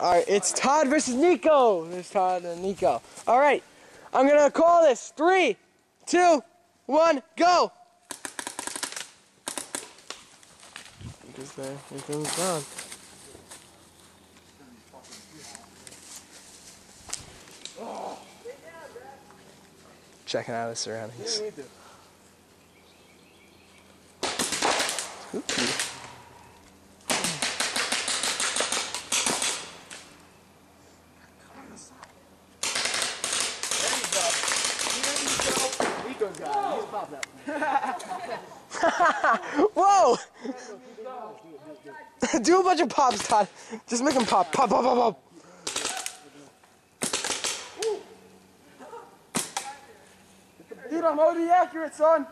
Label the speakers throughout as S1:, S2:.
S1: Alright, it's Todd versus Nico. There's Todd and Nico. Alright, I'm gonna call this. 3, 2, 1, go! Because there, here comes Todd. Checking out the surroundings. Whoa! Do a bunch of pops, Todd. Just make them pop. Pop, pop, pop, pop. Dude, I'm OD accurate, son.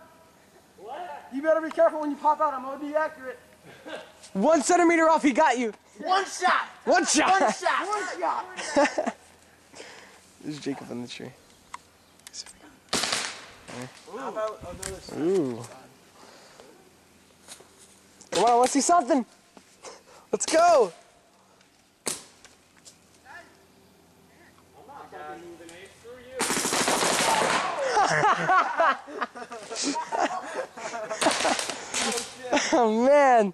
S1: What? You better be careful when you pop out. I'm OD accurate. 1 centimeter off, he got you.
S2: One shot.
S1: One shot.
S2: One shot. One shot.
S1: There's Jacob in the tree.
S2: How about another shot?
S1: Ooh. Come on, let's see something. Let's go. Oh man.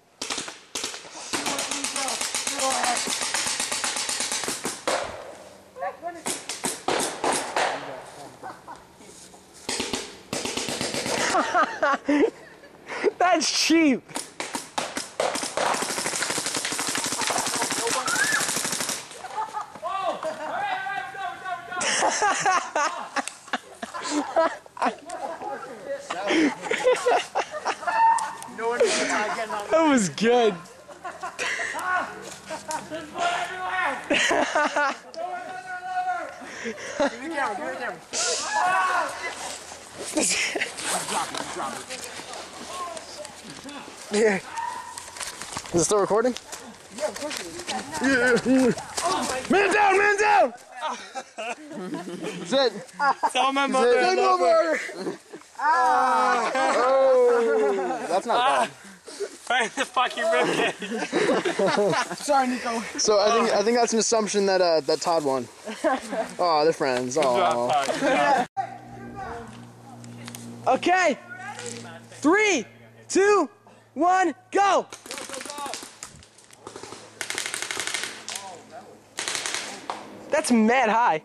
S1: That's cheap. That was good.
S2: Give me the camera, give me the camera. Drop it.
S1: Yeah. Is it still recording?
S2: Yeah, of course it is.
S1: Yeah. Man down, man down! That's it.
S3: Tell my mother I love her.
S1: Oh, that's not bad.
S3: Right in the fucking ribcage.
S2: Sorry, Nico.
S1: So I think that's an assumption that that Todd won. Oh, they're friends. Oh. Okay. 3, 2, 1, go! That's mad high.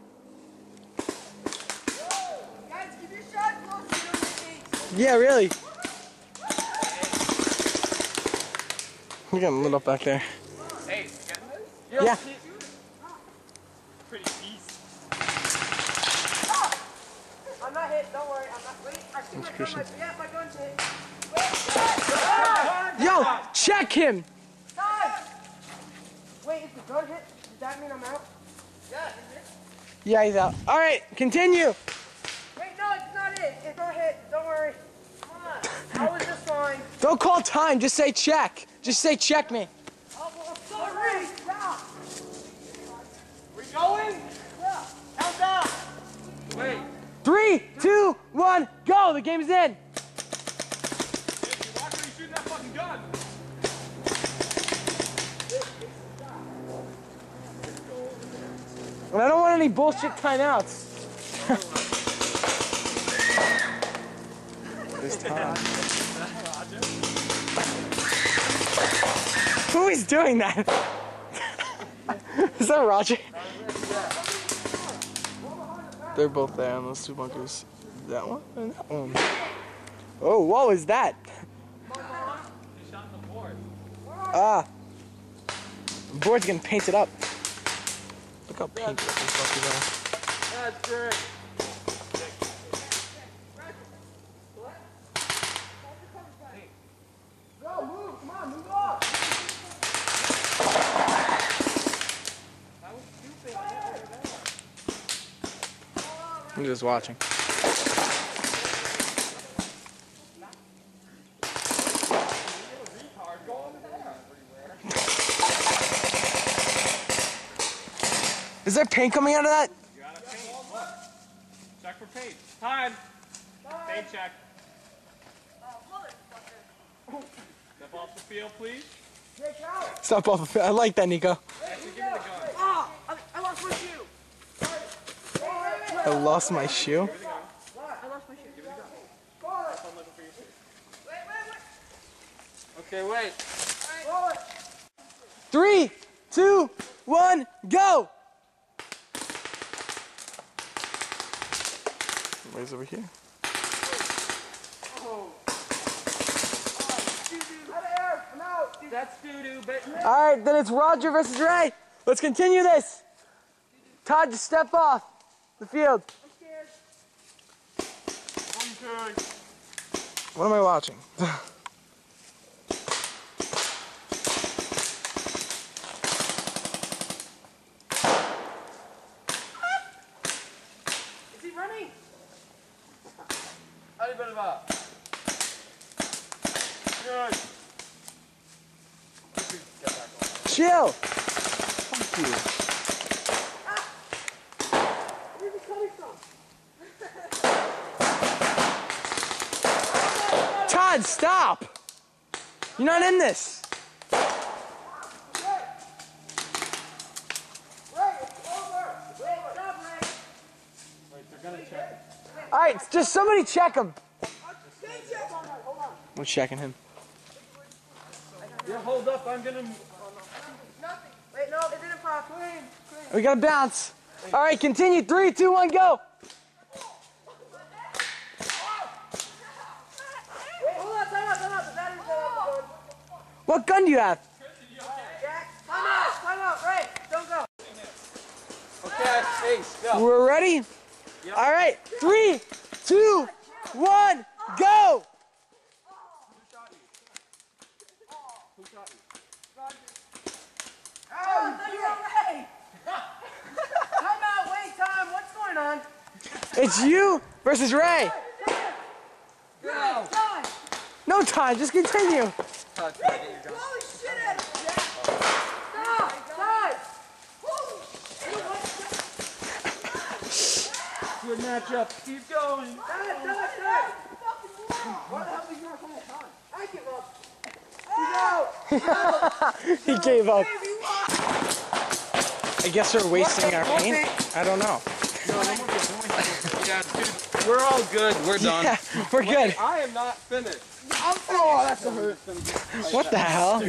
S2: Guys, give your shot close to your face.
S1: Yeah, really. We're getting lit up back there.
S3: Hey,
S1: Yeah.
S3: pretty easy.
S2: I'm not hit, don't worry. I'm not. Wait, I see my
S1: Christian.
S2: yeah, my gun's hit.
S1: Yo, check him.
S2: Time! Wait, if the gun hit, does that mean I'm out? Yeah, is it?
S1: Yeah, he's out. All right, continue.
S2: Wait, no, it's not it. It's not hit. Don't worry. Come on. I was just fine.
S1: Don't call time. Just say check. Just say check me.
S2: Oh, well, sorry. Yeah.
S3: We going?
S2: Yeah. Count down.
S3: Wait.
S1: 3, 2, 1, go. The game's in.
S3: Why are you shooting that fucking gun?
S1: And I don't want any bullshit timeouts. This time. Who is doing that? Is that Roger? They're both there on those 2 bunkers. That one and that one. Oh, what was that? Ah. The board's getting painted up. Look how painted up these bunkers are.
S3: That's great.
S2: Go, move. Come on, move off.
S1: I'm just watching. Is there paint coming out of that?
S3: You gotta paint. Check for paint. Time. Paint check. Step off the field, please.
S1: Stop off. I like that, Nico.
S3: Actually, give me the gun.
S1: I lost my shoe.
S3: Okay, wait.
S1: 3, 2, 1, go! Where's over here?
S3: That's doo-doo, but...
S1: Alright, then it's Roger versus Ray. Let's continue this. Todd, just step off the field. What am I watching?
S2: Is he running?
S3: How do you better about? Good.
S1: Chill. Fuck you.
S2: Where's he coming from?
S1: Todd, stop! You're not in this.
S2: Ray, it's over. Ray, stop, Ray.
S3: Wait, they're gonna check.
S1: Alright, just somebody check him.
S2: Hold on.
S1: We're checking him.
S3: Yeah, hold up, I'm gonna...
S2: Nothing. Wait, no, it didn't pop. Clean.
S1: We gotta bounce. Alright, continue. 3, 2, 1, go!
S2: Wait, hold on, time out. The battery's going.
S1: What gun do you have?
S2: Jack, time out. Ray, don't go.
S3: Okay, Ace, go.
S1: We're ready?
S3: Yep.
S1: Alright, 3, 2, 1, go!
S3: Who shot you?
S2: Oh, you're Ray. Time out. Wait, time. What's going on?
S1: It's you versus Ray.
S2: Time.
S1: No time, just continue.
S3: Todd, can I get your gun?
S2: Holy shit, Adam. Stop. Time.
S3: Good matchup. Keep going.
S2: Time. What the hell is your time? I give up. He's out.
S1: He gave up. I guess we're wasting our paint. I don't know.
S3: Yeah, dude, we're all good. We're done.
S1: Yeah, we're good.
S3: I am not finished.
S1: Oh, that's a hurt. What the hell?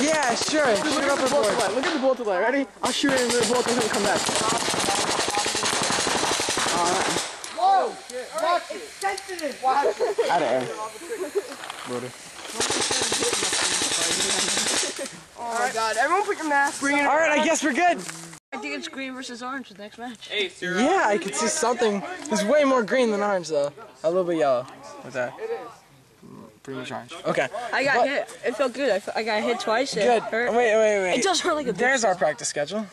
S1: Yeah, sure. Shoot up the board. Look at the bullet delay. Ready? I'll shoot it and the bullet doesn't come back.
S2: Whoa. Watch it. It's sensitive. Watch it.
S1: Out of air. Brother.
S2: Oh my god. Everyone put your mask. Bring it.
S1: Alright, I guess we're good.
S4: I think it's green versus orange the next match.
S3: Ace, you're
S1: Yeah, I could see something. There's way more green than orange, though. A little bit yellow. With that. Pretty much orange. Okay.
S4: I got hit. It felt good. I got hit twice. It
S1: Good.
S4: hurt.
S1: Wait.
S4: It does hurt like a bitch.
S1: There's our practice schedule.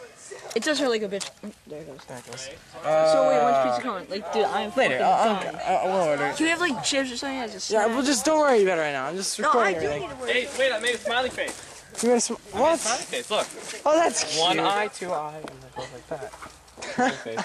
S4: It does hurt like a bitch. There it goes.
S1: There it goes.
S4: So wait, when's pizza coming? Like, dude, I'm
S1: Later.
S4: fucking dying.
S1: I'll order it.
S4: Can we have like chips or something? I just
S1: Yeah, well, just don't worry about it right now. I'm just
S4: no, I
S1: recording
S4: do
S1: everything.
S4: need to worry.
S3: Ace, wait, I made a smiley face.
S1: You made a what?
S3: Smiley face, look.
S1: Oh, that's cute.
S3: One eye, two eye, and it goes like that. Smiley face.